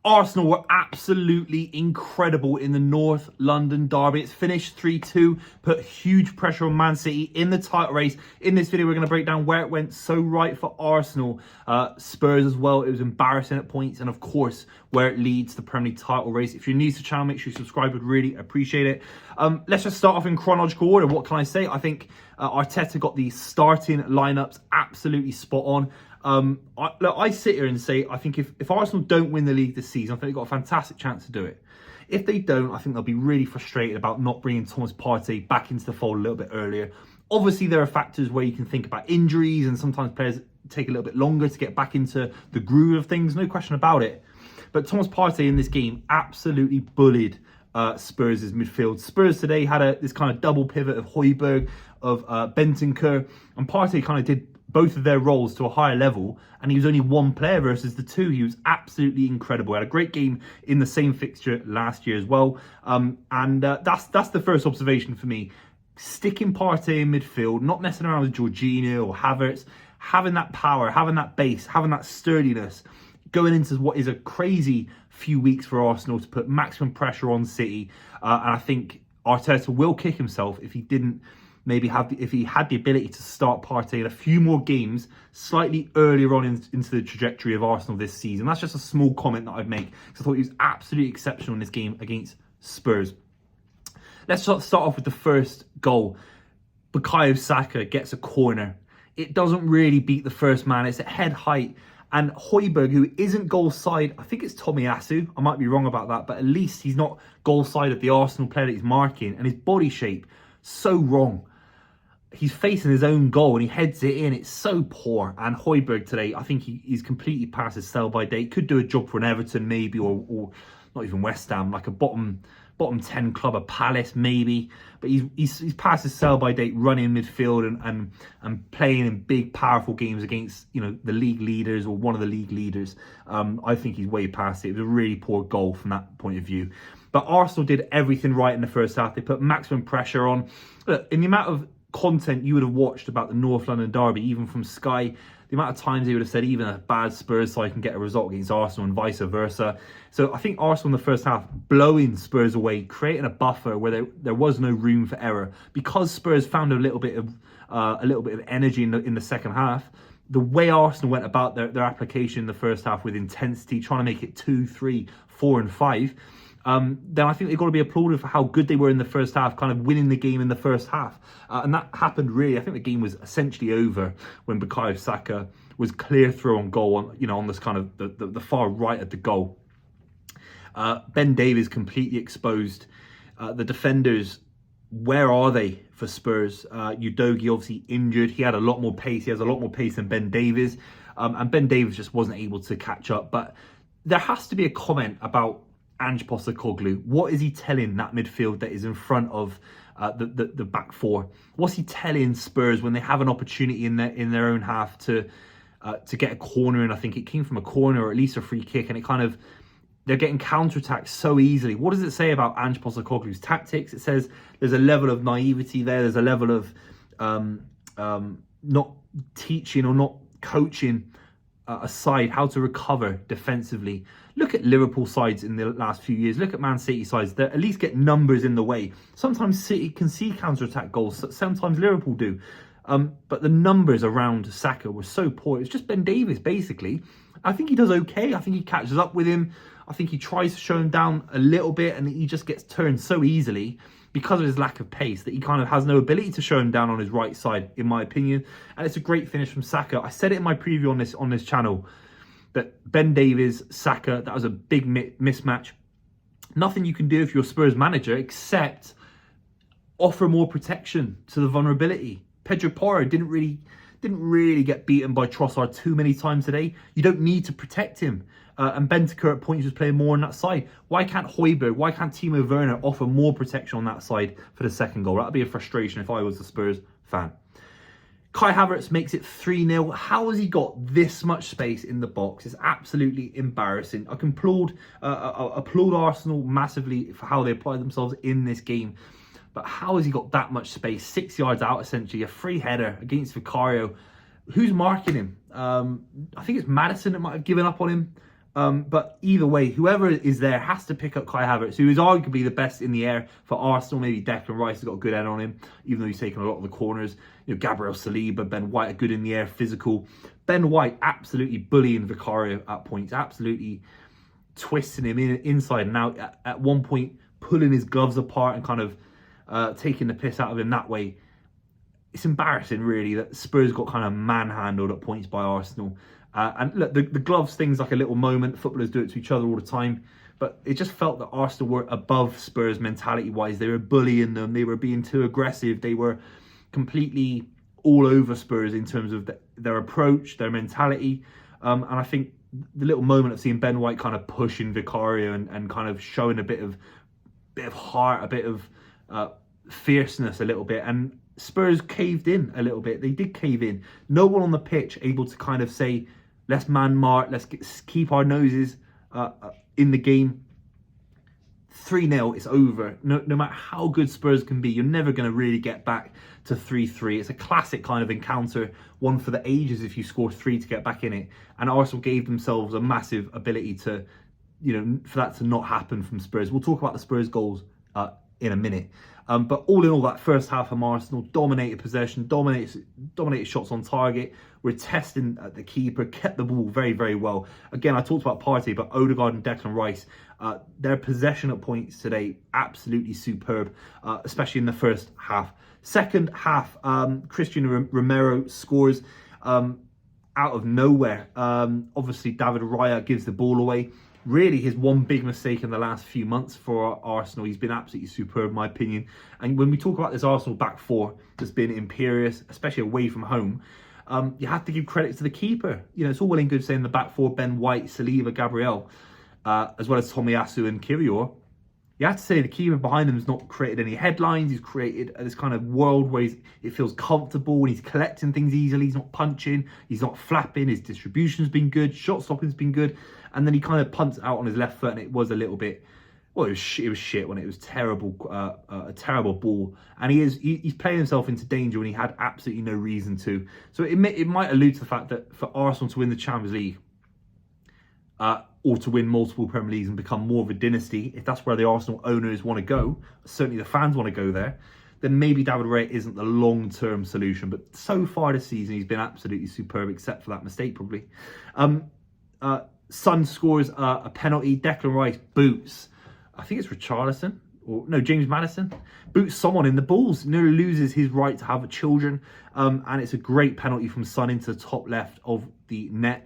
Arsenal were absolutely incredible in the North London derby. It's finished 3-2, put huge pressure on Man City in the title race. In this video, we're going to break down where it went so right for Arsenal. Spurs as well, it was embarrassing at points. And of course, where it leads the Premier League title race. If you're new to the channel, make sure you subscribe. Would really appreciate it. Let's just start off in chronological order. What can I say? I think Arteta got the starting lineups absolutely spot on. I sit here and say, I think if Arsenal don't win the league this season, I think they've got a fantastic chance to do it. If they don't, I think they'll be really frustrated about not bringing Thomas Partey back into the fold a little bit earlier. Obviously, there are factors where you can think about injuries, and sometimes players take a little bit longer to get back into the groove of things, no question about it. But Thomas Partey in this game absolutely bullied Spurs' midfield. Spurs today had this kind of double pivot of Højbjerg, of Bentancur, and Partey kind of did both of their roles to a higher level, and he was only one player versus the two. He was absolutely incredible. He had a great game in the same fixture last year as well. That's the first observation for me. Sticking Partey in midfield, not messing around with Jorginho or Havertz, having that power, having that base, having that sturdiness, going into what is a crazy few weeks for Arsenal to put maximum pressure on City. And I think Arteta will kick himself if he didn't maybe if he had the ability to start Partey in a few more games slightly earlier on into the trajectory of Arsenal this season. That's just a small comment that I'd make, because I thought he was absolutely exceptional in this game against Spurs. Let's start off with the first goal. Bukayo Saka gets a corner. It doesn't really beat the first man. It's at head height. And Højbjerg, who isn't goal side, I think it's Tomiyasu. I might be wrong about that, but at least he's not goal side of the Arsenal player that he's marking. And his body shape, so wrong. He's facing his own goal and he heads it in. It's so poor. And Højbjerg today, I think he's completely past his sell-by date. Could do a job for an Everton maybe, or not even West Ham, like a bottom 10 club, a Palace maybe. But he's past his sell-by date running midfield and playing in big, powerful games against, you know, the league leaders or one of the league leaders. I think he's way past it. It was a really poor goal from that point of view. But Arsenal did everything right in the first half. They put maximum pressure on. Look, in the amount of content you would have watched about the North London derby, even from Sky, the amount of times they would have said even a bad Spurs side can get a result against Arsenal and vice versa. So I think Arsenal in the first half blowing Spurs away, creating a buffer where there was no room for error, because Spurs found a little bit of energy in the second half. The way Arsenal went about their application in the first half with intensity, trying to make it 2, 3, 4 and 5, then I think they've got to be applauded for how good they were in the first half, kind of winning the game in the first half. And that happened really, I think the game was essentially over when Bukayo Saka was clear through on goal, on this kind of the far right of the goal. Ben Davies completely exposed. The defenders, where are they for Spurs? Udogie obviously injured. He had a lot more pace. He has a lot more pace than Ben Davies. And Ben Davies just wasn't able to catch up. But there has to be a comment about Ange Postecoglou. What is he telling that midfield that is in front of the back four? What's he telling Spurs when they have an opportunity in their own half to get a corner? And I think it came from a corner or at least a free kick, and it kind of, they're getting counterattacked so easily. What does it say about Ange Postecoglou's tactics? It says there's a level of naivety there. There's a level of not teaching or not coaching a side how to recover defensively. Look at Liverpool sides in the last few years. Look at Man City sides that at least get numbers in the way. Sometimes City can see counter-attack goals. Sometimes Liverpool do. But the numbers around Saka were so poor. It's just Ben Davies, basically. I think he does okay. I think he catches up with him. I think he tries to show him down a little bit, and he just gets turned so easily because of his lack of pace that he kind of has no ability to show him down on his right side, in my opinion. And it's a great finish from Saka. I said it in my preview on this channel that Ben Davies, Saka, that was a big mismatch. Nothing you can do if you're Spurs manager except offer more protection to the vulnerability. Pedro Porro didn't really get beaten by Trossard too many times today. You don't need to protect him. And Bentancur at points was playing more on that side. Why can't Højbjerg, why can't Timo Werner offer more protection on that side for the second goal? That'd be a frustration if I was a Spurs fan. Kai Havertz makes it 3-0. How has he got this much space in the box? It's absolutely embarrassing. I can applaud Arsenal massively for how they applied themselves in this game. But how has he got that much space? 6 yards out, essentially. A free header against Vicario. Who's marking him? I think it's Maddison that might have given up on him. But either way, whoever is there has to pick up Kai Havertz, who is arguably the best in the air for Arsenal. Maybe Declan Rice has got a good head on him, even though he's taken a lot of the corners. Gabriel Saliba, Ben White are good in the air, physical. Ben White absolutely bullying Vicario at points, absolutely twisting him inside and out. At one point, pulling his gloves apart and kind of taking the piss out of him that way. It's embarrassing, really, that Spurs got kind of manhandled at points by Arsenal. And look, the gloves thing's like a little moment. Footballers do it to each other all the time. But it just felt that Arsenal were above Spurs mentality-wise. They were bullying them. They were being too aggressive. They were completely all over Spurs in terms of their approach, their mentality. And I think the little moment of seeing Ben White kind of pushing Vicario and kind of showing a bit of heart, a bit of fierceness a little bit. And Spurs caved in a little bit. They did cave in. No one on the pitch able to kind of say, let's man mark, let's keep our noses in the game. 3-0, it's over. No matter how good Spurs can be, you're never going to really get back to 3-3. It's a classic kind of encounter, one for the ages if you score 3 to get back in it. And Arsenal gave themselves a massive ability to, for that to not happen from Spurs. We'll talk about the Spurs goals in a minute. But all in all, that first half from Arsenal dominated possession, dominated shots on target. We're testing the keeper, kept the ball very, very well. Again, I talked about Partey, but Odegaard and Declan Rice, their possession at points today, absolutely superb, especially in the first half. Second half, Cristiano Romero scores out of nowhere. Obviously, David Raya gives the ball away. Really, his one big mistake in the last few months for Arsenal. He's been absolutely superb, in my opinion. And when we talk about this Arsenal back four that's been imperious, especially away from home, you have to give credit to the keeper. It's all well and good saying the back four, Ben White, Saliba, Gabriel, as well as Tomiyasu and Kiwior. You have to say the keeper behind him has not created any headlines. He's created this kind of world where it feels comfortable and he's collecting things easily. He's not punching. He's not flapping. His distribution's been good. Shot stopping's been good. And then he kind of punts out on his left foot and it was a little bit, well, it was shit when it was terrible, a terrible ball. And he's playing himself into danger when he had absolutely no reason to. So it might allude to the fact that for Arsenal to win the Champions League, or to win multiple Premier Leagues and become more of a dynasty, if that's where the Arsenal owners want to go, certainly the fans want to go there, then maybe David Raya isn't the long-term solution. But so far this season, he's been absolutely superb, except for that mistake, probably. Son scores a penalty. Declan Rice boots, I think it's Richarlison, or no, James Maddison, boots someone in the balls. Nearly loses his right to have children. And it's a great penalty from Son into the top left of the net.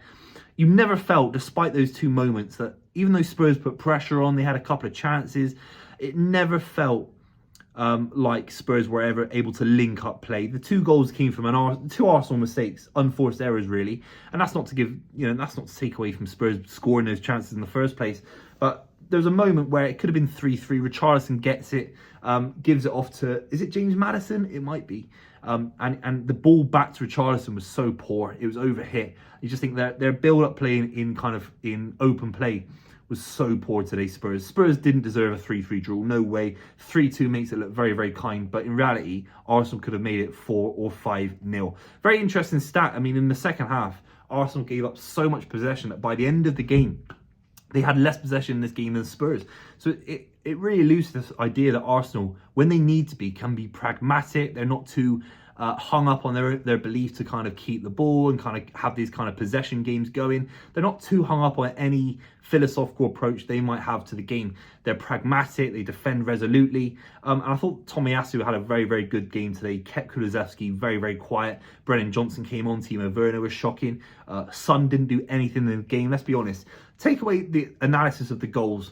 You never felt, despite those two moments, that even though Spurs put pressure on, they had a couple of chances, it never felt like Spurs were ever able to link up play. The two goals came from two Arsenal mistakes, unforced errors, really. And that's not to give, that's not to take away from Spurs scoring those chances in the first place. But there's a moment where it could have been 3-3. Richarlison gets it, gives it off to, is it James Maddison? It might be. And the ball back to Richarlison was so poor. It was overhit. You just think that their build-up play in open play was so poor today, Spurs. Spurs didn't deserve a 3-3 draw. No way. 3-2 makes it look very, very kind. But in reality, Arsenal could have made it 4 or 5-0. Very interesting stat. I mean, in the second half, Arsenal gave up so much possession that by the end of the game, they had less possession in this game than Spurs. So it really alludes to this idea that Arsenal, when they need to be, can be pragmatic. They're not too hung up on their belief to kind of keep the ball and kind of have these kind of possession games going. They're not too hung up on any philosophical approach they might have to the game. They're pragmatic. They defend resolutely. And I thought Tomiyasu had a very, very good game today. Kept Kulusevski very, very quiet. Brennan Johnson came on. Timo Werner was shocking. Son didn't do anything in the game. Let's be honest. Take away the analysis of the goals.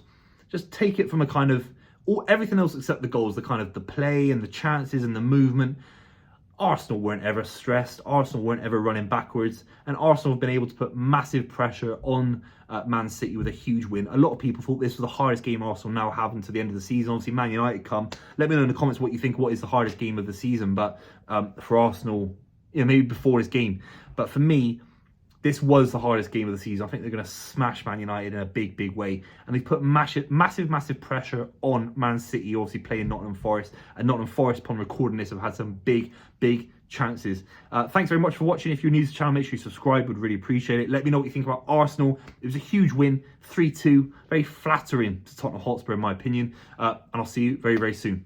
Just take it from a kind of everything else except the goals, the kind of the play and the chances and the movement. Arsenal weren't ever stressed. Arsenal weren't ever running backwards. And Arsenal have been able to put massive pressure on Man City with a huge win. A lot of people thought this was the hardest game Arsenal now have until the end of the season. Obviously, Man United come. Let me know in the comments what you think. What is the hardest game of the season? But for Arsenal, maybe before this game. But for me, this was the hardest game of the season. I think they're going to smash Man United in a big, big way. And they've put massive pressure on Man City, obviously playing Nottingham Forest. And Nottingham Forest, upon recording this, have had some big chances. Thanks very much for watching. If you're new to the channel, make sure you subscribe. Would really appreciate it. Let me know what you think about Arsenal. It was a huge win, 3-2. Very flattering to Tottenham Hotspur, in my opinion. And I'll see you very, very soon.